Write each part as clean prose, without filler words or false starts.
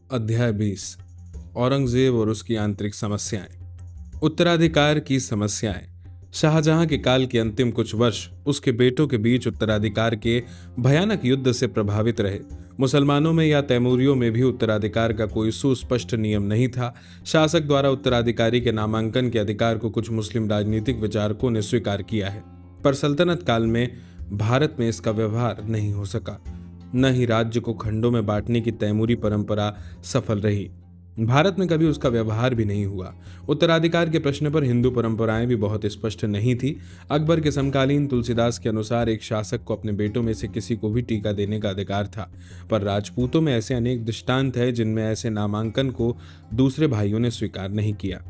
अध्याय 20। औरंगजेब और उसकी आंतरिक समस्याएं। उत्तराधिकार की समस्याएं। शाहजहां के काल के अंतिम कुछ वर्ष उसके बेटों के बीच उत्तराधिकार के भयानक युद्ध से प्रभावित रहे। मुसलमानों में या तैमूरियों में भी उत्तराधिकार का कोई सुस्पष्ट नियम नहीं था। शासक द्वारा उत्तराधिकारी के नामांकन के अधिकार को कुछ मुस्लिम राजनीतिक विचारकों ने स्वीकार किया है, पर सल्तनत काल में भारत में इसका व्यवहार नहीं हो सका। न ही राज्य को खंडों में बांटने की तैमूरी परंपरा सफल रही। भारत में कभी उसका व्यवहार भी नहीं हुआ। उत्तराधिकार के प्रश्न पर हिंदू परंपराएं भी बहुत स्पष्ट नहीं थी। अकबर के समकालीन तुलसीदास के अनुसार एक शासक को अपने बेटों में से किसी को भी टीका देने का अधिकार था, पर राजपूतों में ऐसे अनेक दृष्टांत हैं जिनमें ऐसे नामांकन को दूसरे भाइयों ने स्वीकार नहीं किया।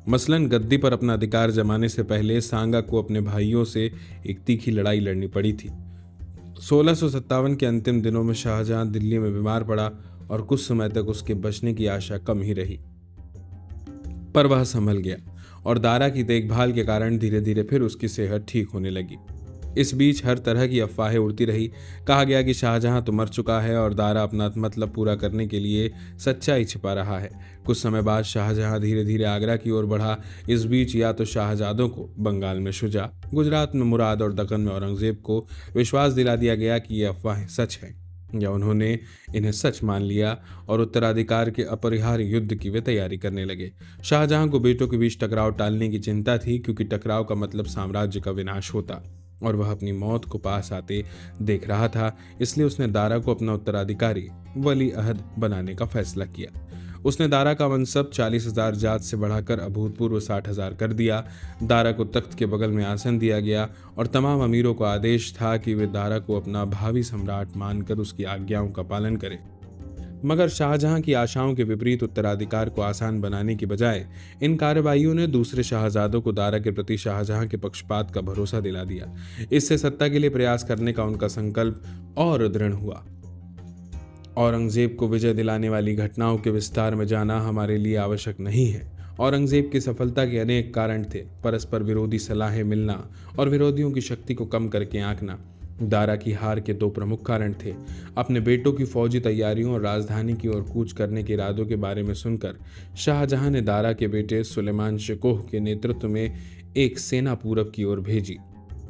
मसलन गद्दी पर अपना अधिकार जमाने से पहले सांगा को अपने भाइयों से एक तीखी लड़ाई लड़नी पड़ी थी। 1657 के अंतिम दिनों में शाहजहां दिल्ली में बीमार पड़ा और कुछ समय तक उसके बचने की आशा कम ही रही, पर वह संभल गया और दारा की देखभाल के कारण धीरे धीरे फिर उसकी सेहत ठीक होने लगी। इस बीच हर तरह की अफवाहें उड़ती रही। कहा गया कि शाहजहां तो मर चुका है और दारा अपना मतलब पूरा करने के लिए सच्चाई छिपा रहा है। कुछ समय बाद शाहजहां धीरे धीरे आगरा की ओर बढ़ा। इस बीच या तो शाहजादों को बंगाल में शुजा, गुजरात में मुराद और दक्कन में औरंगजेब को विश्वास दिला दिया गया कि ये अफवाहें सच हैं, या उन्होंने इन्हें सच मान लिया और उत्तराधिकार के अपरिहार्य युद्ध की वे तैयारी करने लगे। शाहजहां को बेटों के बीच टकराव टालने की चिंता थी, क्योंकि टकराव का मतलब साम्राज्य का विनाश होता और वह अपनी मौत को पास आते देख रहा था। इसलिए उसने दारा को अपना उत्तराधिकारी वली अहद बनाने का फैसला किया। उसने दारा का मनसब 40,000 जात से बढ़ाकर अभूतपूर्व 60,000 कर दिया। दारा को तख्त के बगल में आसन दिया गया और तमाम अमीरों को आदेश था कि वे दारा को अपना भावी सम्राट मानकर उसकी आज्ञाओं का पालन करें। मगर शाहजहां की आशाओं के विपरीत उत्तराधिकार को आसान बनाने की बजाय इन कार्रवाइयों ने दूसरे शाहजादों को दारा के प्रति शाहजहां के पक्षपात का भरोसा दिला दिया। इससे सत्ता के लिए प्रयास करने का उनका संकल्प और दृढ़ हुआ। औरंगजेब को विजय दिलाने वाली घटनाओं के विस्तार में जाना हमारे लिए आवश्यक नहीं है। औरंगजेब की सफलता के अनेक कारण थे। परस्पर विरोधी सलाहें मिलना और विरोधियों की शक्ति को कम करके आंकना दारा की हार के दो प्रमुख कारण थे। अपने बेटों की फौजी तैयारियों और राजधानी की ओर कूच करने के इरादों के बारे में सुनकर शाहजहां ने दारा के बेटे सुलेमान शिकोह के नेतृत्व में एक सेना पूरब की ओर भेजी।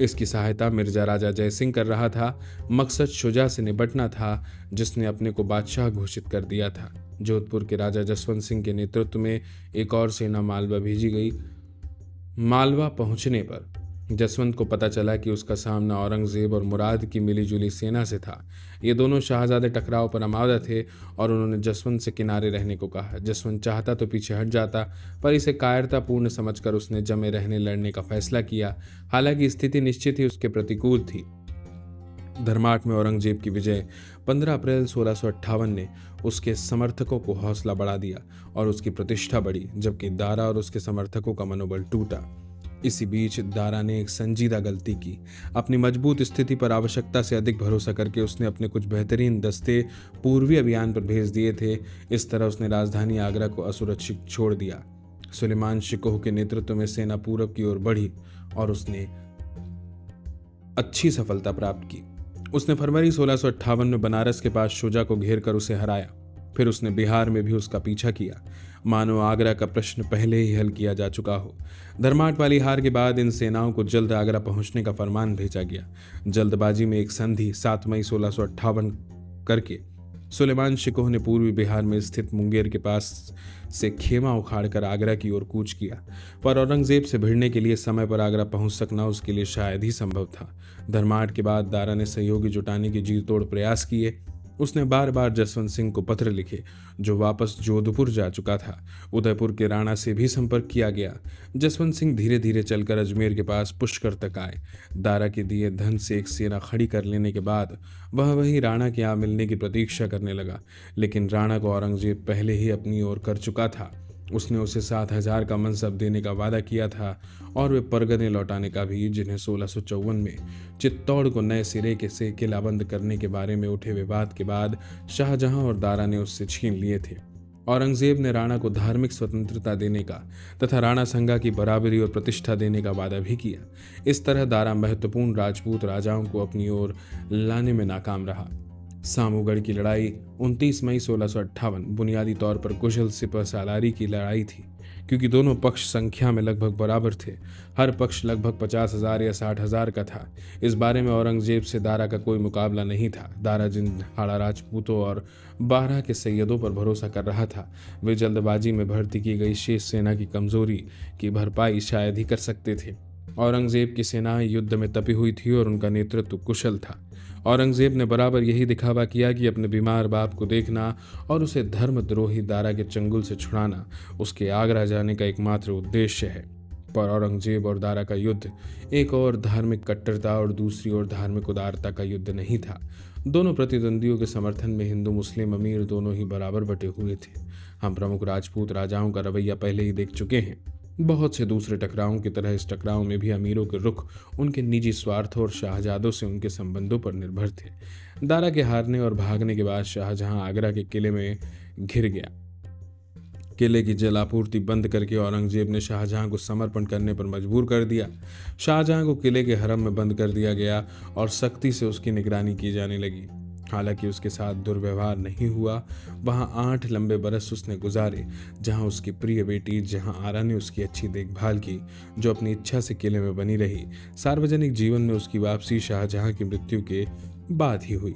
इसकी सहायता मिर्जा राजा जयसिंह कर रहा था। मकसद शुजा से निपटना था, जिसने अपने को बादशाह घोषित कर दिया था। जोधपुर के राजा जसवंत सिंह के नेतृत्व में एक और सेना मालवा भेजी गई। मालवा पहुंचने पर जसवंत को पता चला कि उसका सामना औरंगजेब और मुराद की मिलीजुली सेना से था। ये दोनों शाहजादे टकराव पर आमादा थे और उन्होंने जसवंत से किनारे रहने को कहा। जसवंत चाहता तो पीछे हट जाता, पर इसे कायरतापूर्ण समझकर उसने जमे रहने लड़ने का फैसला किया। हालांकि स्थिति निश्चित ही उसके प्रतिकूल थी। धर्माट में औरंगजेब की विजय 15 अप्रैल 1658 ने उसके समर्थकों को हौसला बढ़ा दिया और उसकी प्रतिष्ठा बढ़ी, जबकि दारा और उसके समर्थकों का मनोबल टूटा। इसी बीच दारा ने एक संजीदा गलती की। अपनी मजबूत स्थिति पर आवश्यकता से अधिक भरोसा करके उसने अपने कुछ बेहतरीन दस्ते पूर्वी अभियान पर भेज दिए थे। इस तरह उसने राजधानी आगरा को असुरक्षित छोड़ दिया। सुलेमान शिकोह के नेतृत्व में सेना पूरब की ओर बढ़ी और उसने अच्छी सफलता प्राप्त की। उसने फरवरी 1658 में बनारस के पास शुजा को घेर कर उसे हराया। फिर उसने बिहार में भी उसका पीछा किया, मानो आगरा का प्रश्न पहले ही हल किया जा चुका हो। धर्माट वाली हार के बाद इन सेनाओं को जल्द आगरा पहुंचने का फरमान भेजा गया। जल्दबाजी में एक संधि 7 मई 1658 करके सुलेमान शिकोह ने पूर्वी बिहार में स्थित मुंगेर के पास से खेमा उखाड़कर आगरा की ओर कूच किया, पर औरंगजेब से भिड़ने के लिए समय पर आगरा पहुंच सकना उसके लिए शायद ही संभव था। धर्माट के बाद दारा ने सहयोगी जुटाने के जी तोड़ प्रयास किए। उसने बार बार जसवंत सिंह को पत्र लिखे, जो वापस जोधपुर जा चुका था। उदयपुर के राणा से भी संपर्क किया गया। जसवंत सिंह धीरे धीरे चलकर अजमेर के पास पुष्कर तक आए। दारा के दिए धन से एक सेना खड़ी कर लेने के बाद वह वही राणा के यहाँ मिलने की प्रतीक्षा करने लगा, लेकिन राणा को औरंगजेब पहले ही अपनी ओर कर चुका था। उसने उसे 7,000 का मनसब देने का वादा किया था और वे परगने लौटाने का भी, जिन्हें 1654 में चित्तौड़ को नए सिरे से किलाबंद करने के बारे में उठे विवाद के बाद शाहजहां और दारा ने उससे छीन लिए थे। औरंगजेब ने राणा को धार्मिक स्वतंत्रता देने का तथा राणा संगा की बराबरी और प्रतिष्ठा देने का वादा भी किया। इस तरह दारा महत्वपूर्ण राजपूत राजाओं को अपनी ओर लाने में नाकाम रहा। सामूगढ़ की लड़ाई 29 मई 1658 बुनियादी तौर पर कुशल सिपह सालारी की लड़ाई थी, क्योंकि दोनों पक्ष संख्या में लगभग बराबर थे। हर पक्ष लगभग 50,000 या 60,000 का था। इस बारे में औरंगजेब से दारा का कोई मुकाबला नहीं था। दारा जिन हाड़ा राजपूतों और बारह के सैयदों पर भरोसा कर रहा था, वे जल्दबाजी में भर्ती की गई शेष सेना की कमजोरी की भरपाई शायद ही कर सकते थे। औरंगजेब की सेनाएं युद्ध में तपी हुई थी और उनका नेतृत्व कुशल था। औरंगजेब ने बराबर यही दिखावा किया कि अपने बीमार बाप को देखना और उसे धर्मद्रोही दारा के चंगुल से छुड़ाना उसके आगरा जाने का एकमात्र उद्देश्य है। पर औरंगजेब और दारा का युद्ध एक और धार्मिक कट्टरता और दूसरी ओर धार्मिक उदारता का युद्ध नहीं था। दोनों प्रतिद्वंदियों के समर्थन में हिंदू मुस्लिम अमीर दोनों ही बराबर बटे हुए थे। हम प्रमुख राजपूत राजाओं का रवैया पहले ही देख चुके हैं। बहुत से दूसरे टकरावों की तरह इस टकराव में भी अमीरों के रुख उनके निजी स्वार्थों और शाहजादों से उनके संबंधों पर निर्भर थे। दारा के हारने और भागने के बाद शाहजहां आगरा के किले में घिर गया। किले की जल आपूर्ति बंद करके औरंगजेब ने शाहजहां को समर्पण करने पर मजबूर कर दिया। शाहजहां को किले के हरम में बंद कर दिया गया और सख्ती से उसकी निगरानी की जाने लगी। हालांकि उसके साथ दुर्व्यवहार नहीं हुआ। वहां 8 लंबे बरस उसने गुजारे, जहां उसकी प्रिय बेटी जहां आरा ने उसकी अच्छी देखभाल की, जो अपनी इच्छा से किले में बनी रही। सार्वजनिक जीवन में उसकी वापसी शाहजहां की मृत्यु के बाद ही हुई।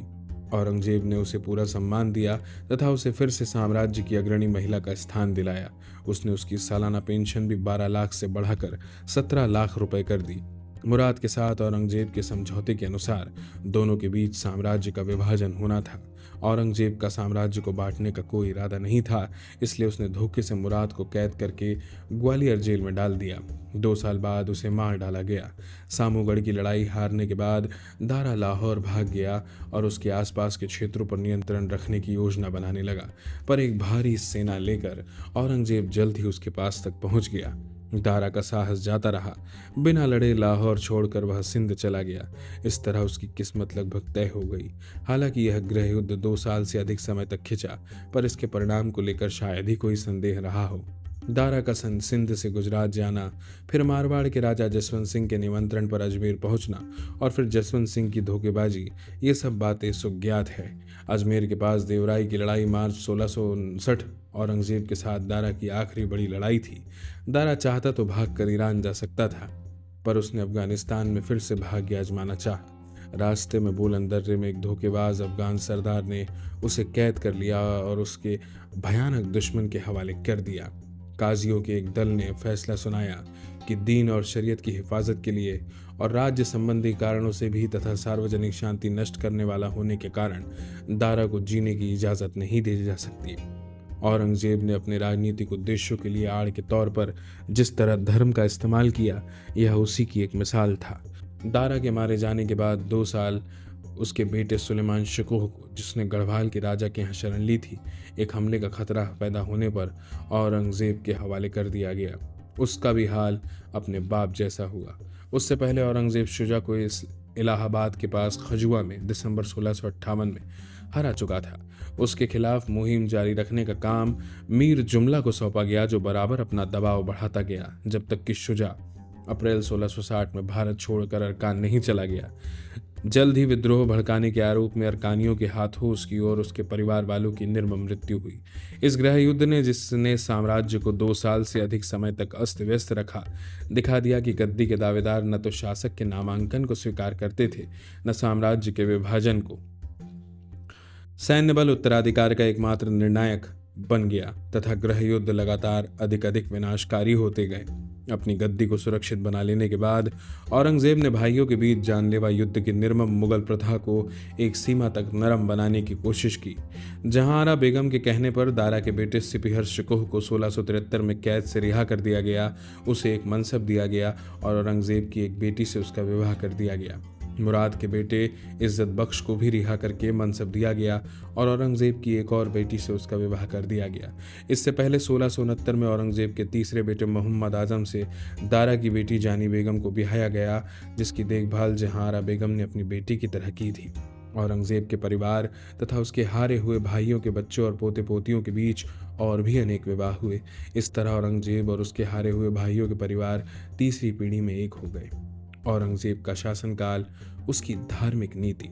औरंगजेब ने उसे पूरा सम्मान दिया तथा उसे फिर से साम्राज्य की अग्रणी महिला का स्थान दिलाया। उसने उसकी सालाना पेंशन भी 12 लाख से बढ़ाकर 17 लाख रुपए कर दी। मुराद के साथ औरंगजेब के समझौते के अनुसार दोनों के बीच साम्राज्य का विभाजन होना था। औरंगजेब का साम्राज्य को बांटने का कोई इरादा नहीं था, इसलिए उसने धोखे से मुराद को कैद करके ग्वालियर जेल में डाल दिया। 2 साल बाद उसे मार डाला गया। सामूगढ़ की लड़ाई हारने के बाद दारा लाहौर भाग गया और उसके आसपास के क्षेत्रों पर नियंत्रण रखने की योजना बनाने लगा। पर एक भारी सेना लेकर औरंगजेब जल्द ही उसके पास तक पहुंच गया। दारा का साहस जाता रहा। बिना लड़े लाहौर छोड़कर वह सिंध चला गया। इस तरह उसकी किस्मत लगभग तय हो गई। हालांकि यह गृह युद्ध 2 साल से अधिक समय तक खिंचा, पर इसके परिणाम को लेकर शायद ही कोई संदेह रहा हो। दारा का सिंध से गुजरात जाना, फिर मारवाड़ के राजा जसवंत सिंह के निमंत्रण पर अजमेर पहुंचना और फिर जसवंत सिंह की धोखेबाजी, ये सब बातें सुज्ञात है। अजमेर के पास देवराई की लड़ाई मार्च 1659 औरंगजेब के साथ दारा की आखिरी बड़ी लड़ाई थी। दारा चाहता तो भाग कर ईरान जा सकता था, पर उसने अफगानिस्तान में फिर से भाग्य आजमाना चाहा। रास्ते में बुलंद दर्रे में एक धोखेबाज अफगान सरदार ने उसे कैद कर लिया और उसके भयानक दुश्मन के हवाले कर दिया। काजियों के एक दल ने फैसला सुनाया कि दीन और शरीयत की हिफाजत के लिए और राज्य संबंधी कारणों से भी तथा सार्वजनिक शांति नष्ट करने वाला होने के कारण दारा को जीने की इजाज़त नहीं दी जा सकती। औरंगजेब ने अपने राजनीतिक उद्देश्यों के लिए आड़ के तौर पर जिस तरह धर्म का इस्तेमाल किया, यह उसी की एक मिसाल था। दारा के मारे जाने के बाद 2 साल उसके बेटे सुलेमान शिकोह को, जिसने गढ़वाल के राजा के यहाँ शरण ली थी, एक हमले का खतरा पैदा होने पर औरंगजेब के हवाले कर दिया गया। उसका भी हाल अपने बाप जैसा हुआ। उससे पहले औरंगजेब शुजा को इस इलाहाबाद के पास खजुआ में दिसंबर 1658 में हरा चुका था। उसके खिलाफ मुहिम जारी रखने का काम मीर जुमला को सौंपा गया, जो बराबर अपना दबाव बढ़ाता गया जब तक कि शुजा अप्रैल 1660 में भारत छोड़कर अरकान नहीं चला गया। जल्द ही विद्रोह भड़काने के आरोप में अरकानियों के हाथों उसकी और उसके परिवार वालों की निर्मम मृत्यु हुई। इस गृह युद्ध ने, जिसने साम्राज्य को 2 साल से अधिक समय तक अस्त व्यस्त रखा, दिखा दिया कि गद्दी के दावेदार न तो शासक के नामांकन को स्वीकार करते थे, न साम्राज्य के विभाजन को। सैन्य बल उत्तराधिकार का एकमात्र निर्णायक बन गया तथा गृह युद्ध लगातार अधिक विनाशकारी होते गए। अपनी गद्दी को सुरक्षित बना लेने के बाद औरंगजेब ने भाइयों के बीच जानलेवा युद्ध की निर्मम मुगल प्रथा को एक सीमा तक नरम बनाने की कोशिश की। जहांआरा बेगम के कहने पर दारा के बेटे सिपिहर शिकोह को 1673 में कैद से रिहा कर दिया गया। उसे एक मनसब दिया गया और औरंगजेब की एक बेटी से उसका विवाह कर दिया गया। मुराद के बेटे इज्जत बख्श को भी रिहा करके मनसब दिया गया और औरंगजेब की एक और बेटी से उसका विवाह कर दिया गया। इससे पहले 1669 में औरंगजेब के तीसरे बेटे मोहम्मद आजम से दारा की बेटी जानी बेगम को ब्याया गया, जिसकी देखभाल जहांआरा बेगम ने अपनी बेटी की तरह की थी। औरंगजेब के परिवार तथा उसके हारे हुए भाइयों के बच्चों और पोते पोतियों के बीच और भी अनेक विवाह हुए। इस तरह औरंगजेब और उसके हारे हुए भाइयों के परिवार तीसरी पीढ़ी में एक हो गए। औरंगजेब का शासनकाल, उसकी धार्मिक नीति।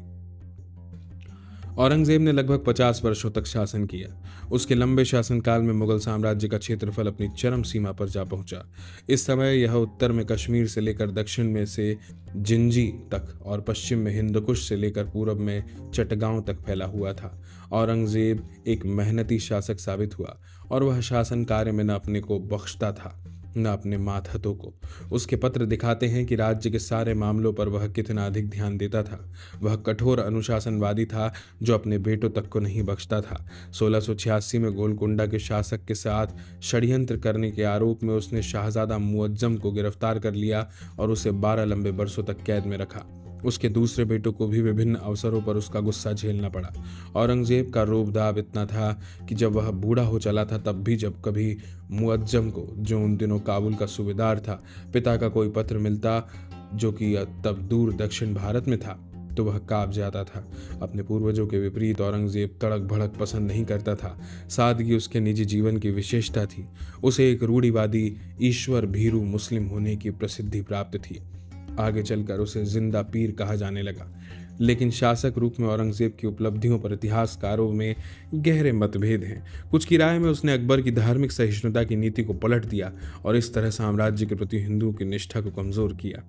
औरंगजेब ने लगभग 50 वर्षों तक शासन किया। उसके लंबे शासनकाल में मुगल साम्राज्य का क्षेत्रफल अपनी चरम सीमा पर जा पहुंचा। इस समय यह उत्तर में कश्मीर से लेकर दक्षिण में से जिंजी तक और पश्चिम में हिंदकुश से लेकर पूरब में चटगांव तक फैला हुआ था। औरंगजेब एक मेहनती शासक साबित हुआ और वह शासन कार्य में न अपने को बख्शता था न अपने मातहतों को। उसके पत्र दिखाते हैं कि राज्य के सारे मामलों पर वह कितना अधिक ध्यान देता था। वह कठोर अनुशासनवादी था जो अपने बेटों तक को नहीं बख्शता था। 1686 में गोलकुंडा के शासक के साथ षड्यंत्र करने के आरोप में उसने शाहजादा मुअज्जम को गिरफ्तार कर लिया और उसे 12 लंबे बरसों तक कैद में रखा। उसके दूसरे बेटों को भी विभिन्न अवसरों पर उसका गुस्सा झेलना पड़ा। औरंगजेब का रोब-दाब इतना था कि जब वह बूढ़ा हो चला था तब भी जब कभी मुअज्जम को, जो उन दिनों काबुल का सूबेदार था, पिता का कोई पत्र मिलता जो कि तब दूर दक्षिण भारत में था, तो वह कांप जाता था। अपने पूर्वजों के विपरीत औरंगजेब तड़क भड़क पसंद नहीं करता था। सादगी उसके निजी जीवन की विशेषता थी। उसे एक रूढ़िवादी ईश्वर भीरू मुस्लिम होने की प्रसिद्धि प्राप्त थी। आगे चलकर उसे जिंदा पीर कहा जाने लगा। लेकिन शासक रूप में औरंगजेब की उपलब्धियों पर इतिहासकारों में गहरे मतभेद हैं। कुछ की राय में उसने अकबर की धार्मिक सहिष्णुता की नीति को पलट दिया और इस तरह साम्राज्य के प्रति हिंदुओं की निष्ठा को कमजोर किया।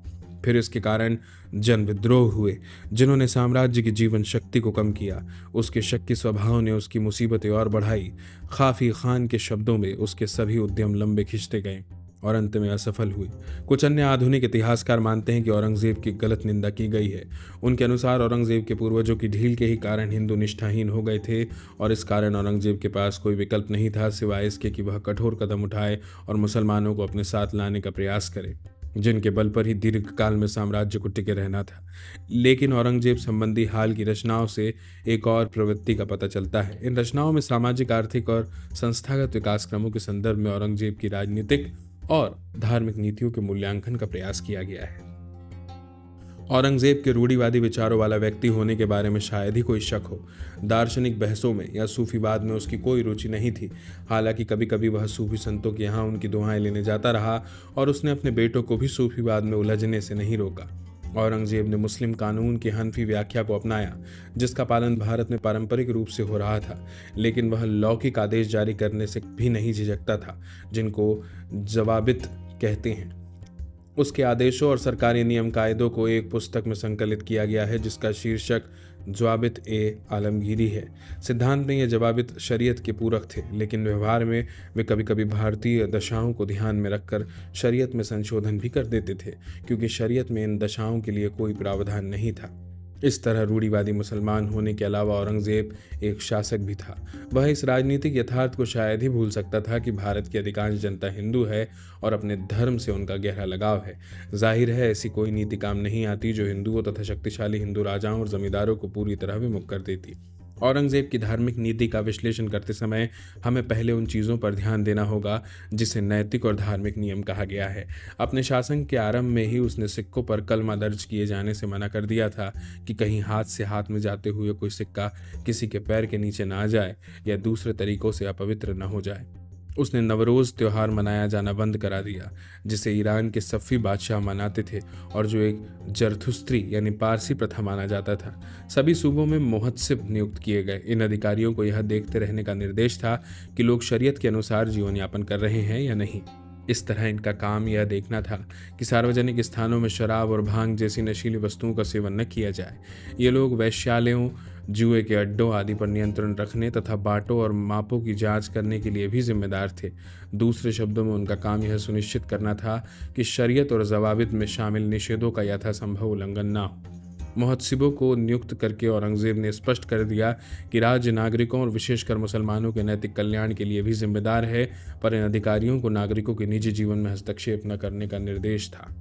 फिर इसके कारण जन विद्रोह हुए जिन्होंने साम्राज्य की जीवन शक्ति को कम किया। उसके शक्की स्वभाव ने उसकी मुसीबतें और बढ़ाई। खाफी खान के शब्दों में उसके सभी उद्यम लंबे खिंचते गए और अंत में असफल हुए। कुछ अन्य आधुनिक इतिहासकार मानते हैं कि औरंगजेब की गलत निंदा की गई है। उनके अनुसार औरंगजेब के पूर्वजों की ढील के ही कारण हिंदू निष्ठाहीन हो गए थे और इस कारण औरंगजेब के पास कोई विकल्प नहीं था सिवाय इसके कि वह कठोर कदम उठाए और मुसलमानों को अपने साथ लाने का प्रयास करे, जिनके बल पर ही दीर्घकाल में साम्राज्य को टिके रहना था। लेकिन औरंगजेब संबंधी हाल की रचनाओं से एक और प्रवृत्ति का पता चलता है। इन रचनाओं में सामाजिक, आर्थिक और संस्थागत विकास क्रमों के संदर्भ में औरंगजेब की राजनीतिक और धार्मिक नीतियों के मूल्यांकन का प्रयास किया गया है। औरंगजेब के रूढ़िवादी विचारों वाला व्यक्ति होने के बारे में शायद ही कोई शक हो। दार्शनिक बहसों में या सूफीवाद में उसकी कोई रुचि नहीं थी। हालांकि कभी कभी वह सूफी संतों के यहाँ उनकी दुआएं लेने जाता रहा और उसने अपने बेटों को भी सूफीवाद में उलझने से नहीं रोका। औरंगजेब ने मुस्लिम कानून की हनफी व्याख्या को अपनाया, जिसका पालन भारत में पारंपरिक रूप से हो रहा था, लेकिन वह लौकिक आदेश जारी करने से भी नहीं झिझकता था, जिनको जवाबित कहते हैं। उसके आदेशों और सरकारी नियम कायदों को एक पुस्तक में संकलित किया गया है जिसका शीर्षक जवाबित ए आलमगीरी है। सिद्धांत में ये जवाबित शरीयत के पूरक थे, लेकिन व्यवहार में वे कभी कभी भारतीय दशाओं को ध्यान में रखकर शरीयत में संशोधन भी कर देते थे, क्योंकि शरीयत में इन दशाओं के लिए कोई प्रावधान नहीं था। इस तरह रूढ़िवादी मुसलमान होने के अलावा औरंगजेब एक शासक भी था। वह इस राजनीतिक यथार्थ को शायद ही भूल सकता था कि भारत की अधिकांश जनता हिंदू है और अपने धर्म से उनका गहरा लगाव है। जाहिर है ऐसी कोई नीति काम नहीं आती जो हिंदुओं तथा शक्तिशाली हिंदू राजाओं और जमींदारों को पूरी तरह विमुख कर देती। औरंगजेब की धार्मिक नीति का विश्लेषण करते समय हमें पहले उन चीज़ों पर ध्यान देना होगा जिसे नैतिक और धार्मिक नियम कहा गया है। अपने शासन के आरंभ में ही उसने सिक्कों पर कलमा दर्ज किए जाने से मना कर दिया था कि कहीं हाथ से हाथ में जाते हुए कोई सिक्का किसी के पैर के नीचे ना आ जाए या दूसरे तरीकों से अपवित्र न हो जाए। उसने नवरोज़ त्यौहार मनाया जाना बंद करा दिया, जिसे ईरान के सफ़ी बादशाह मनाते थे और जो एक जरथुस्त्री यानी पारसी प्रथा माना जाता था। सभी सूबों में मुहत्सिब नियुक्त किए गए। इन अधिकारियों को यह देखते रहने का निर्देश था कि लोग शरीयत के अनुसार जीवन यापन कर रहे हैं या नहीं। इस तरह इनका काम यह देखना था कि सार्वजनिक स्थानों में शराब और भांग जैसी नशीली वस्तुओं का सेवन न किया जाए। ये लोग वैश्यालयों, जुए के अड्डों आदि पर नियंत्रण रखने तथा बाटों और मापों की जांच करने के लिए भी जिम्मेदार थे। दूसरे शब्दों में उनका काम यह सुनिश्चित करना था कि शरीयत और जवाबित में शामिल निषेधों का यथासंभव उल्लंघन न हो। मुहत्सिबों को नियुक्त करके औरंगजेब ने स्पष्ट कर दिया कि राज्य नागरिकों और विशेषकर मुसलमानों के नैतिक कल्याण के लिए भी जिम्मेदार है, पर इन अधिकारियों को नागरिकों के निजी जीवन में हस्तक्षेप न करने का निर्देश था।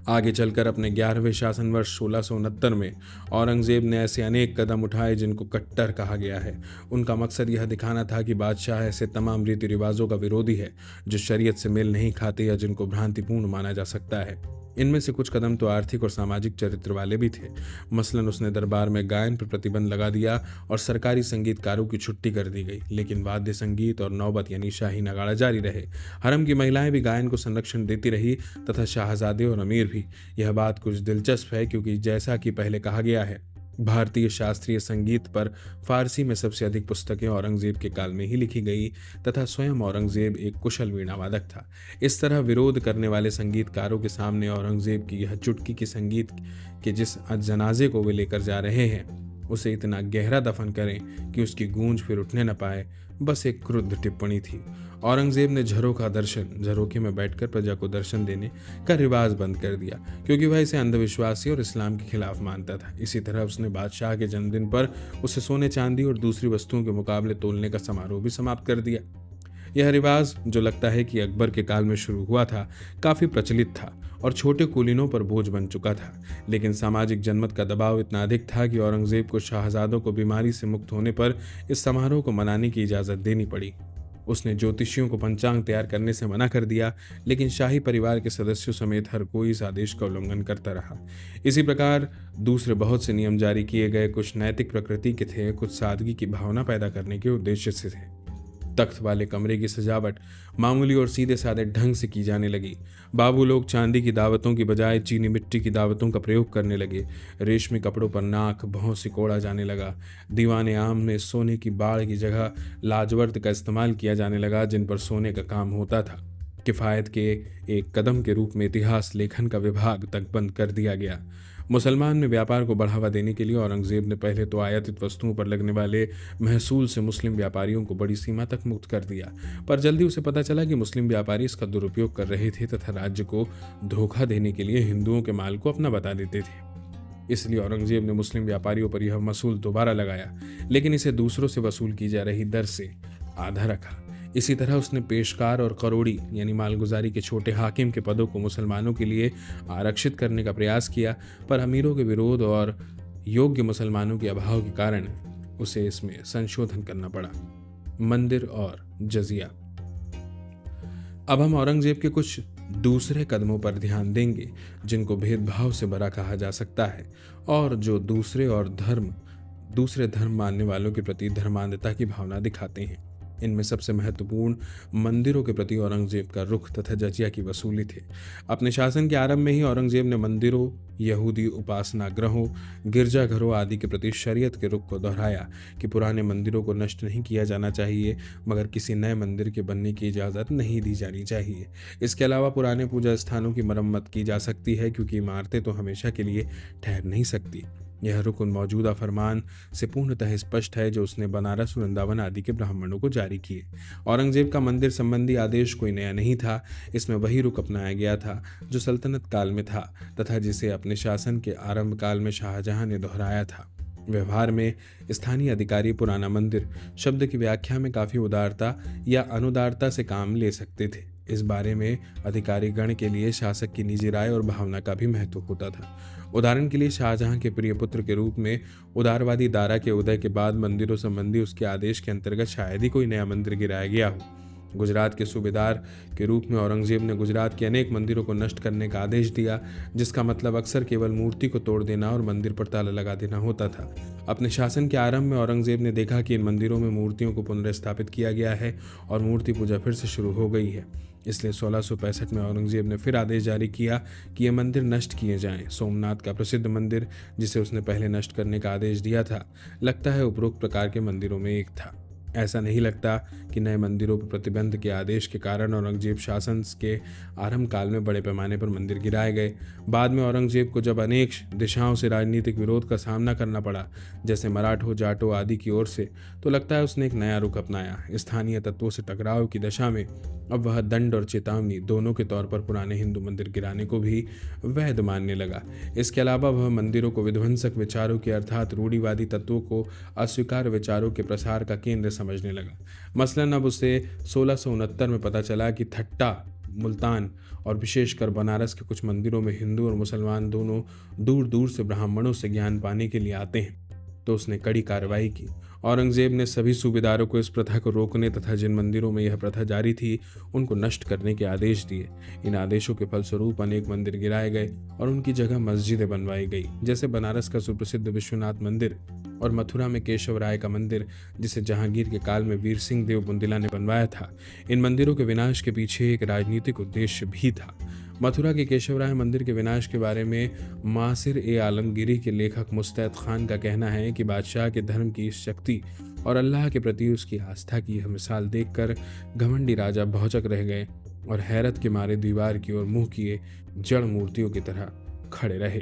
आगे चलकर अपने 11वें शासन वर्ष 1669 में औरंगजेब ने ऐसे अनेक कदम उठाए जिनको कट्टर कहा गया है। उनका मकसद यह दिखाना था कि बादशाह ऐसे तमाम रीति रिवाजों का विरोधी है जो शरीयत से मेल नहीं खाते या जिनको भ्रांतिपूर्ण माना जा सकता है। इनमें से कुछ कदम तो आर्थिक और सामाजिक चरित्र वाले भी थे। मसलन उसने दरबार में गायन पर प्रतिबंध लगा दिया और सरकारी संगीतकारों की छुट्टी कर दी गई, लेकिन वाद्य संगीत और नौबत यानी शाही नगाड़ा जारी रहे। हरम की महिलाएं भी गायन को संरक्षण देती रही तथा शाहजादे और अमीर भी। यह बात कुछ दिलचस्प है क्योंकि जैसा कि पहले कहा गया है, भारतीय शास्त्रीय संगीत पर फारसी में सबसे अधिक पुस्तकें औरंगजेब के काल में ही लिखी गई तथा स्वयं औरंगजेब एक कुशल वीणा वादक था। इस तरह विरोध करने वाले संगीतकारों के सामने औरंगजेब की यह चुटकी की संगीत के जिस जनाजे को वे लेकर जा रहे हैं उसे इतना गहरा दफन करें कि उसकी गूंज फिर उठने न पाए, बस एक क्रुद्ध टिप्पणी थी। औरंगजेब ने झरोखे में बैठकर प्रजा को दर्शन देने का रिवाज बंद कर दिया, क्योंकि वह इसे अंधविश्वासी और इस्लाम के खिलाफ मानता था। इसी तरह उसने बादशाह के जन्मदिन पर उसे सोने चांदी और दूसरी वस्तुओं के मुकाबले तोलने का समारोह भी समाप्त कर दिया। यह रिवाज, जो लगता है कि अकबर के काल में शुरू हुआ था, काफी प्रचलित था और छोटे कुलीनों पर बोझ बन चुका था। लेकिन सामाजिक जनमत का दबाव इतना अधिक था कि औरंगजेब को शाहजादों को बीमारी से मुक्त होने पर इस समारोह को मनाने की इजाजत देनी पड़ी। उसने ज्योतिषियों को पंचांग तैयार करने से मना कर दिया, लेकिन शाही परिवार के सदस्यों समेत हर कोई इस आदेश का उल्लंघन करता रहा। इसी प्रकार दूसरे बहुत से नियम जारी किए गए, कुछ नैतिक प्रकृति के थे, कुछ सादगी की भावना पैदा करने के उद्देश्य से थे। तख्त वाले कमरे की सजावट मामूली और सीधे साधे ढंग से की जाने लगी। बाबू लोग चांदी की दावतों की बजाय चीनी मिट्टी की दावतों का प्रयोग करने लगे। रेशमी कपड़ों पर नाक भौं सिकोड़ा जाने लगा। दीवाने आम में सोने की बाड़ की जगह लाजवर्त का इस्तेमाल किया जाने लगा, जिन पर सोने का काम होता था। किफायत के एक कदम के रूप में इतिहास लेखन का विभाग तक बंद कर दिया गया। मुसलमान में व्यापार को बढ़ावा देने के लिए औरंगजेब ने पहले तो आयातित वस्तुओं पर लगने वाले महसूल से मुस्लिम व्यापारियों को बड़ी सीमा तक मुक्त कर दिया, पर जल्दी उसे पता चला कि मुस्लिम व्यापारी इसका दुरुपयोग कर रहे थे तथा राज्य को धोखा देने के लिए हिंदुओं के माल को अपना बता देते थे। इसलिए औरंगजेब ने मुस्लिम व्यापारियों पर यह मसूल दोबारा लगाया, लेकिन इसे दूसरों से वसूल की जा रही दर से आधा रखा। इसी तरह उसने पेशकार और करोड़ी यानी मालगुजारी के छोटे हाकिम के पदों को मुसलमानों के लिए आरक्षित करने का प्रयास किया, पर अमीरों के विरोध और योग्य मुसलमानों के अभाव के कारण उसे इसमें संशोधन करना पड़ा। मंदिर और जजिया। अब हम औरंगजेब के कुछ दूसरे कदमों पर ध्यान देंगे जिनको भेदभाव से बड़ा कहा जा सकता है और जो दूसरे धर्म मानने वालों के प्रति धर्मांधता की भावना दिखाते हैं। इनमें सबसे महत्वपूर्ण मंदिरों के प्रति औरंगजेब का रुख तथा जजिया की वसूली थे। अपने शासन के आरंभ में ही औरंगजेब ने मंदिरों, यहूदी उपासना गृहों, गिरजाघरों आदि के प्रति शरीयत के रुख को दोहराया कि पुराने मंदिरों को नष्ट नहीं किया जाना चाहिए, मगर किसी नए मंदिर के बनने की इजाज़त नहीं दी जानी चाहिए। इसके अलावा पुराने पूजा स्थानों की मरम्मत की जा सकती है, क्योंकि इमारतें तो हमेशा के लिए ठहर नहीं सकती। यह रुकन मौजूदा फरमान से पूर्णतः स्पष्ट है जो उसने बनारस, वृंदावन आदि के ब्राह्मणों को जारी किए। औरंगजेब का मंदिर संबंधी आदेश कोई नया नहीं था। इसमें वही रुख अपनाया गया था जो सल्तनत काल में था तथा जिसे अपने शासन के आरंभ काल में शाहजहां ने दोहराया था। व्यवहार में स्थानीय अधिकारी पुराना मंदिर शब्द की व्याख्या में काफी उदारता या अनुदारता से काम ले सकते थे। इस बारे में अधिकारी गण के लिए शासक की निजी राय और भावना का भी महत्व होता था। उदाहरण के लिए शाहजहां के प्रिय पुत्र के रूप में उदारवादी दारा के उदय के बाद मंदिरों संबंधी उसके आदेश के अंतर्गत शायद ही कोई नया मंदिर गिराया गया हो। गुजरात के सूबेदार के रूप में औरंगजेब ने गुजरात के अनेक मंदिरों को नष्ट करने का आदेश दिया, जिसका मतलब अक्सर केवल मूर्ति को तोड़ देना और मंदिर पर ताला लगा देना होता था। अपने शासन के आरंभ में औरंगजेब ने देखा कि इन मंदिरों में मूर्तियों को पुनर्स्थापित किया गया है और मूर्ति पूजा फिर से शुरू हो गई है। इसलिए 1665 में औरंगजेब ने फिर आदेश जारी किया कि ये मंदिर नष्ट किए जाएं। सोमनाथ का प्रसिद्ध मंदिर, जिसे उसने पहले नष्ट करने का आदेश दिया था, लगता है उपरोक्त प्रकार के मंदिरों में एक था। ऐसा नहीं लगता कि नए मंदिरों पर प्रतिबंध के आदेश के कारण औरंगजेब शासन के आरंभ काल में बड़े पैमाने पर मंदिर गिराए गए। बाद में औरंगजेब को जब अनेक दिशाओं से राजनीतिक विरोध का सामना करना पड़ा, जैसे मराठों, जाटों आदि की ओर से, तो लगता है उसने एक नया रुख अपनाया। स्थानीय तत्वों से टकराव की दशा में अब वह दंड और चेतावनी दोनों के तौर पर पुराने हिंदू मंदिर गिराने को भी वैध मानने लगा। इसके अलावा वह मंदिरों को विध्वंसक विचारों के अर्थात रूढ़िवादी तत्वों को अस्वीकार विचारों के प्रसार का केंद्र समझने लगा। मसलन अब उसे 1669 में पता चला कि थट्टा, मुल्तान और विशेषकर बनारस के कुछ मंदिरों में हिंदू और मुसलमान दोनों दूर दूर से ब्राह्मणों से ज्ञान पाने के लिए आते हैं, तो उसने कड़ी कार्रवाई की। औरंगजेब ने सभी सूबेदारों को इस प्रथा को रोकने तथा जिन मंदिरों में यह प्रथा जारी थी उनको नष्ट करने के आदेश दिए। इन आदेशों के फलस्वरूप अनेक मंदिर गिराए गए और उनकी जगह मस्जिदें बनवाई गई, जैसे बनारस का सुप्रसिद्ध विश्वनाथ मंदिर और मथुरा में केशव राय का मंदिर, जिसे जहांगीर के काल में वीर सिंह देव बुंदिला ने बनवाया था। इन मंदिरों के विनाश के पीछे एक राजनीतिक उद्देश्य भी था। मथुरा के केशवराय मंदिर के विनाश के बारे में मासिर ए आलमगीरी के लेखक मुस्तैद खान का कहना है कि बादशाह के धर्म की इस शक्ति और अल्लाह के प्रति उसकी आस्था की यह मिसाल देखकर घमंडी राजा भौचक रह गए और हैरत के मारे दीवार की ओर मुंह किए जड़ मूर्तियों की तरह खड़े रहे।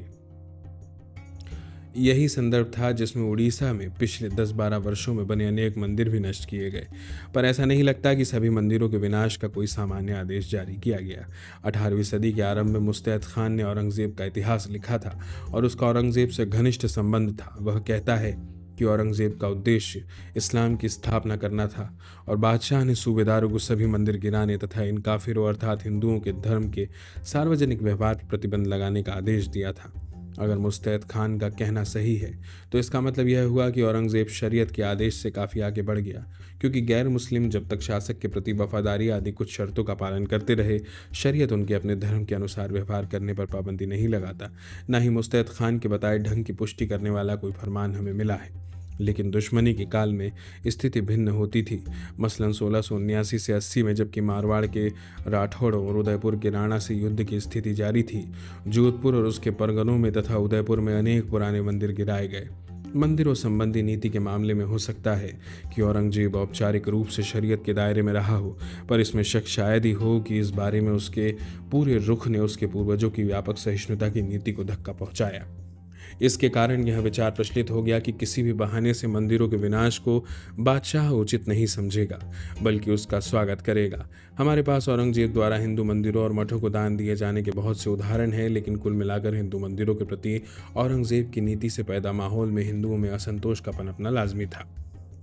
यही संदर्भ था जिसमें उड़ीसा में पिछले 10-12 वर्षों में बने अनेक मंदिर भी नष्ट किए गए। पर ऐसा नहीं लगता कि सभी मंदिरों के विनाश का कोई सामान्य आदेश जारी किया गया। 18वीं सदी के आरंभ में मुस्तैद खान ने औरंगजेब का इतिहास लिखा था और उसका औरंगजेब से घनिष्ठ संबंध था। वह कहता है कि औरंगजेब का उद्देश्य इस्लाम की स्थापना करना था और बादशाह ने सूबेदारों को सभी मंदिर गिराने तथा इन काफिरों अर्थात हिंदुओं के धर्म के सार्वजनिक व्यवहार पर प्रतिबंध लगाने का आदेश दिया था। अगर मुस्तैद खान का कहना सही है तो इसका मतलब यह हुआ कि औरंगजेब शरीयत के आदेश से काफ़ी आगे बढ़ गया, क्योंकि गैर मुस्लिम जब तक शासक के प्रति वफादारी आदि कुछ शर्तों का पालन करते रहे, शरीयत उनके अपने धर्म के अनुसार व्यवहार करने पर पाबंदी नहीं लगाता। न ही मुस्तैद खान के बताए ढंग की पुष्टि करने वाला कोई फरमान हमें मिला है। लेकिन दुश्मनी के काल में स्थिति भिन्न होती थी। मसलन 1679 से 80 में जबकि मारवाड़ के राठौड़ और उदयपुर के राणा से युद्ध की स्थिति जारी थी, जोधपुर और उसके परगनों में तथा उदयपुर में अनेक पुराने मंदिर गिराए गए। मंदिरों संबंधी नीति के मामले में हो सकता है कि औरंगजेब औपचारिक रूप से शरीयत के दायरे में रहा हो, पर इसमें शक शायद ही हो कि इस बारे में उसके पूरे रुख ने उसके पूर्वजों की व्यापक सहिष्णुता की नीति को धक्का पहुंचाया। इसके कारण यह विचार प्रचलित हो गया कि किसी भी बहाने से मंदिरों के विनाश को बादशाह उचित नहीं समझेगा, बल्कि उसका स्वागत करेगा। हमारे पास औरंगजेब द्वारा हिंदू मंदिरों और मठों को दान दिए जाने के बहुत से उदाहरण हैं, लेकिन कुल मिलाकर हिंदू मंदिरों के प्रति औरंगजेब की नीति से पैदा माहौल में हिंदुओं में असंतोष का पनपना लाजमी था।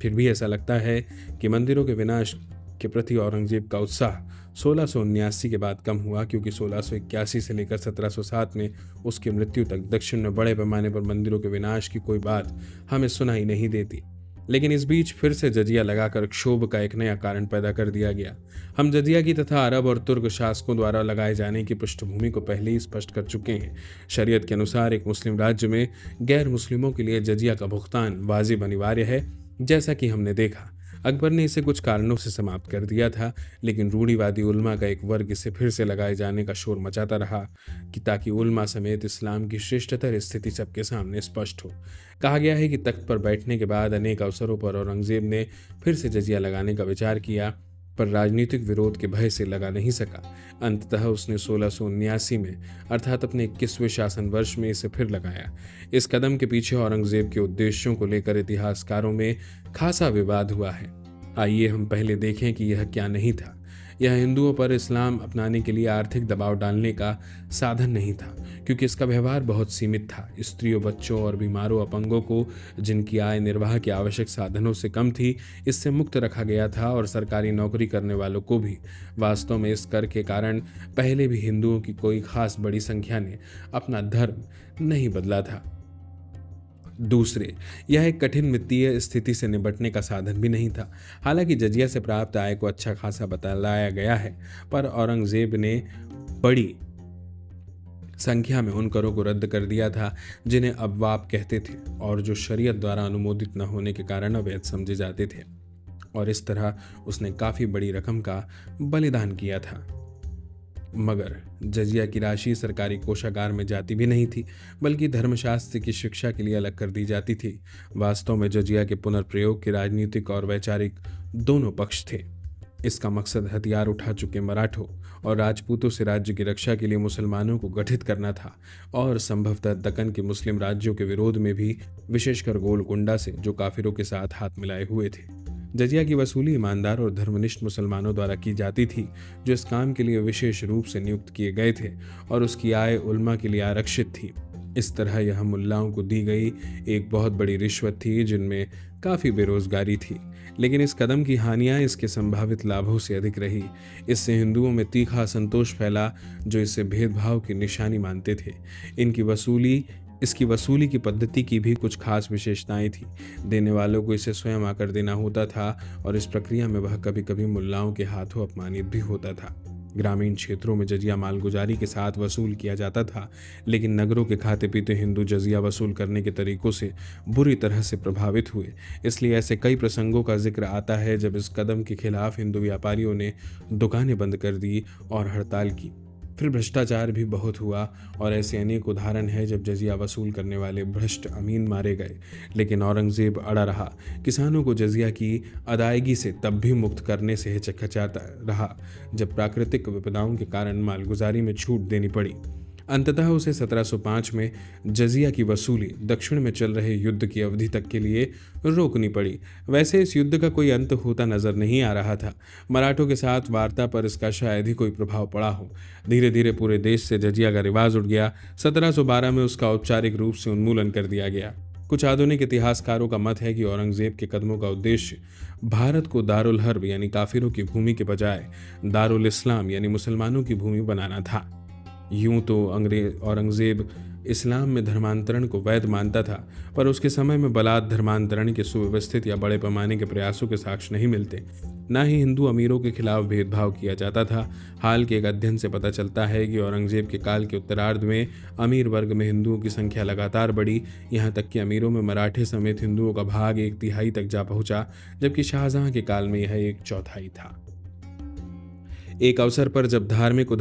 फिर भी ऐसा लगता है कि मंदिरों के विनाश के प्रति औरंगजेब का उत्साह 1679 के बाद कम हुआ, क्योंकि 1681 से लेकर 1707 में उसकी मृत्यु तक दक्षिण में बड़े पैमाने पर मंदिरों के विनाश की कोई बात हमें सुनाई नहीं देती। लेकिन इस बीच फिर से जजिया लगाकर क्षोभ का एक नया कारण पैदा कर दिया गया। हम जजिया की तथा अरब और तुर्क शासकों द्वारा लगाए जाने की पृष्ठभूमि को पहले ही स्पष्ट कर चुके हैं। शरीयत के अनुसार एक मुस्लिम राज्य में गैर मुस्लिमों के लिए जजिया का भुगतान वाजिब अनिवार्य है। जैसा कि हमने देखा, अकबर ने इसे कुछ कारणों से समाप्त कर दिया था, लेकिन रूढ़िवादी उल्मा का एक वर्ग इसे फिर से लगाए जाने का शोर मचाता रहा कि ताकि उल्मा समेत इस्लाम की श्रेष्ठतर स्थिति सबके सामने स्पष्ट हो। कहा गया है कि तख्त पर बैठने के बाद अनेक अवसरों पर औरंगजेब ने फिर से जजिया लगाने का विचार किया, पर राजनीतिक विरोध के भय से लगा नहीं सका। अंततः उसने 1679 में अर्थात अपने 21वें शासन वर्ष में इसे फिर लगाया। इस कदम के पीछे औरंगजेब के उद्देश्यों को लेकर इतिहासकारों में खासा विवाद हुआ है। आइए हम पहले देखें कि यह क्या नहीं था। यह हिंदुओं पर इस्लाम अपनाने के लिए आर्थिक दबाव डालने का साधन नहीं था, क्योंकि इसका व्यवहार बहुत सीमित था। स्त्रियों, बच्चों और बीमारों, अपंगों को, जिनकी आय निर्वाह के आवश्यक साधनों से कम थी, इससे मुक्त रखा गया था और सरकारी नौकरी करने वालों को भी। वास्तव में इस कर के कारण पहले भी हिंदुओं की कोई खास बड़ी संख्या ने अपना धर्म नहीं बदला था। दूसरे, यह एक कठिन वित्तीय स्थिति से निपटने का साधन भी नहीं था। हालांकि जजिया से प्राप्त आय को अच्छा खासा बतलाया गया है, पर औरंगजेब ने बड़ी संख्या में उन करों को रद्द कर दिया था जिन्हें अबवाब कहते थे और जो शरीयत द्वारा अनुमोदित न होने के कारण अवैध समझे जाते थे, और इस तरह उसने काफी बड़ी रकम का बलिदान किया था। मगर जजिया की राशि सरकारी कोषागार में जाती भी नहीं थी, बल्कि धर्मशास्त्र की शिक्षा के लिए अलग कर दी जाती थी। वास्तव में जजिया के पुनर्प्रयोग के राजनीतिक और वैचारिक दोनों पक्ष थे। इसका मकसद हथियार उठा चुके मराठों और राजपूतों से राज्य की रक्षा के लिए मुसलमानों को गठित करना था, और संभवतः दक्कन के मुस्लिम राज्यों के विरोध में भी, विशेषकर गोलकुंडा से, जो काफिरों के साथ हाथ मिलाए हुए थे। जजिया की वसूली ईमानदार और धर्मनिष्ठ मुसलमानों द्वारा की जाती थी, जो इस काम के लिए विशेष रूप से नियुक्त किए गए थे, और उसकी आय उल्मा के लिए आरक्षित थी। इस तरह यह मुल्लाओं को दी गई एक बहुत बड़ी रिश्वत थी, जिनमें काफ़ी बेरोजगारी थी। लेकिन इस कदम की हानियां इसके संभावित लाभों से अधिक रही। इससे हिंदुओं में तीखा असंतोष फैला, जो इसे भेदभाव की निशानी मानते थे। इसकी वसूली की पद्धति की भी कुछ खास विशेषताएं थी। देने वालों को इसे स्वयं आकर देना होता था, और इस प्रक्रिया में वह कभी कभी मुल्लाओं के हाथों अपमानित भी होता था। ग्रामीण क्षेत्रों में जजिया मालगुजारी के साथ वसूल किया जाता था, लेकिन नगरों के खाते पीते हिंदू जजिया वसूल करने के तरीकों से बुरी तरह से प्रभावित हुए। इसलिए ऐसे कई प्रसंगों का जिक्र आता है जब इस कदम के खिलाफ हिंदू व्यापारियों ने दुकानें बंद कर दी और हड़ताल की। फिर भ्रष्टाचार भी बहुत हुआ और ऐसे अनेक उदाहरण हैं जब जजिया वसूल करने वाले भ्रष्ट अमीन मारे गए, लेकिन औरंगजेब अड़ा रहा। किसानों को जजिया की अदायगी से तब भी मुक्त करने से हिचकिचाता रहा जब प्राकृतिक विपदाओं के कारण मालगुजारी में छूट देनी पड़ी। अंततः उसे 1705 में जजिया की वसूली दक्षिण में चल रहे युद्ध की अवधि तक के लिए रोकनी पड़ी। वैसे इस युद्ध का कोई अंत होता नजर नहीं आ रहा था। मराठों के साथ वार्ता पर इसका शायद ही कोई प्रभाव पड़ा हो। धीरे धीरे पूरे देश से जजिया का रिवाज उठ गया। 1712 में उसका औपचारिक रूप से उन्मूलन कर दिया गया। कुछ आधुनिक इतिहासकारों का मत है कि औरंगजेब के कदमों का उद्देश्य भारत को दारुल हर्ब यानी काफिरों की भूमि के बजाय दारुल इस्लाम यानी मुसलमानों की भूमि बनाना था। यूं तो औरंगजेब इस्लाम में धर्मांतरण को वैध मानता था, पर उसके समय में बलात् धर्मांतरण के सुव्यवस्थित या बड़े पैमाने के प्रयासों के साक्ष्य नहीं मिलते। न ही हिंदू अमीरों के खिलाफ भेदभाव किया जाता था। हाल के एक अध्ययन से पता चलता है कि औरंगजेब के काल के उत्तरार्ध में अमीर वर्ग में हिंदुओं की संख्या लगातार बढ़ी, यहाँ तक कि अमीरों में मराठे समेत हिंदुओं का भाग 1/3 तक जा पहुंचा, जबकि शाहजहां के काल में यह 1/4 था। एक अवसर पर जब धार्मिक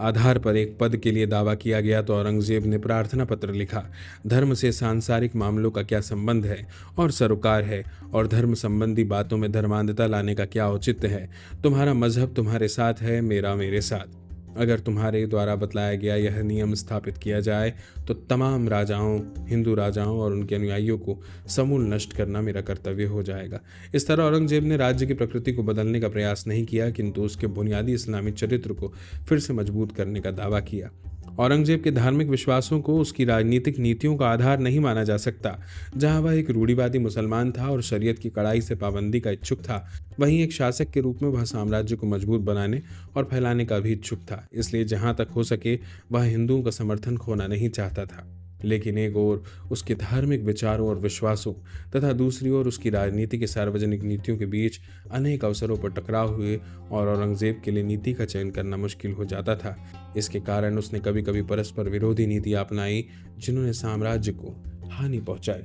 आधार पर एक पद के लिए दावा किया गया तो औरंगजेब ने प्रार्थना पत्र लिखा। धर्म से सांसारिक मामलों का क्या संबंध है और सरोकार है, और धर्म संबंधी बातों में धर्मांधता लाने का क्या औचित्य है। तुम्हारा मजहब तुम्हारे साथ है, मेरा मेरे साथ। अगर तुम्हारे द्वारा बतलाया गया यह नियम स्थापित किया जाए तो तमाम राजाओं, हिंदू राजाओं और उनके अनुयायियों को समूल नष्ट करना मेरा कर्तव्य हो जाएगा। इस तरह औरंगजेब ने राज्य की प्रकृति को बदलने का प्रयास नहीं किया, किंतु उसके बुनियादी इस्लामी चरित्र को फिर से मजबूत करने का दावा किया। औरंगजेब के धार्मिक विश्वासों को उसकी राजनीतिक नीतियों का आधार नहीं माना जा सकता। जहां वह एक रूढ़िवादी मुसलमान था और शरीयत की कड़ाई से पाबंदी का इच्छुक था, वहीं एक शासक के रूप में वह साम्राज्य को मजबूत बनाने और फैलाने का भी इच्छुक था। इसलिए जहां तक हो सके वह हिंदुओं का समर्थन खोना नहीं चाहता था। लेकिन एक ओर उसके धार्मिक विचारों और विश्वासों तथा दूसरी ओर उसकी राजनीति के सार्वजनिक नीतियों के बीच अनेक अवसरों पर टकराव हुए और औरंगजेब के लिए नीति का चयन करना मुश्किल हो जाता था। इसके कारण उसने कभी कभी परस्पर विरोधी नीति अपनाई, जिन्होंने साम्राज्य को हानि पहुंचाई।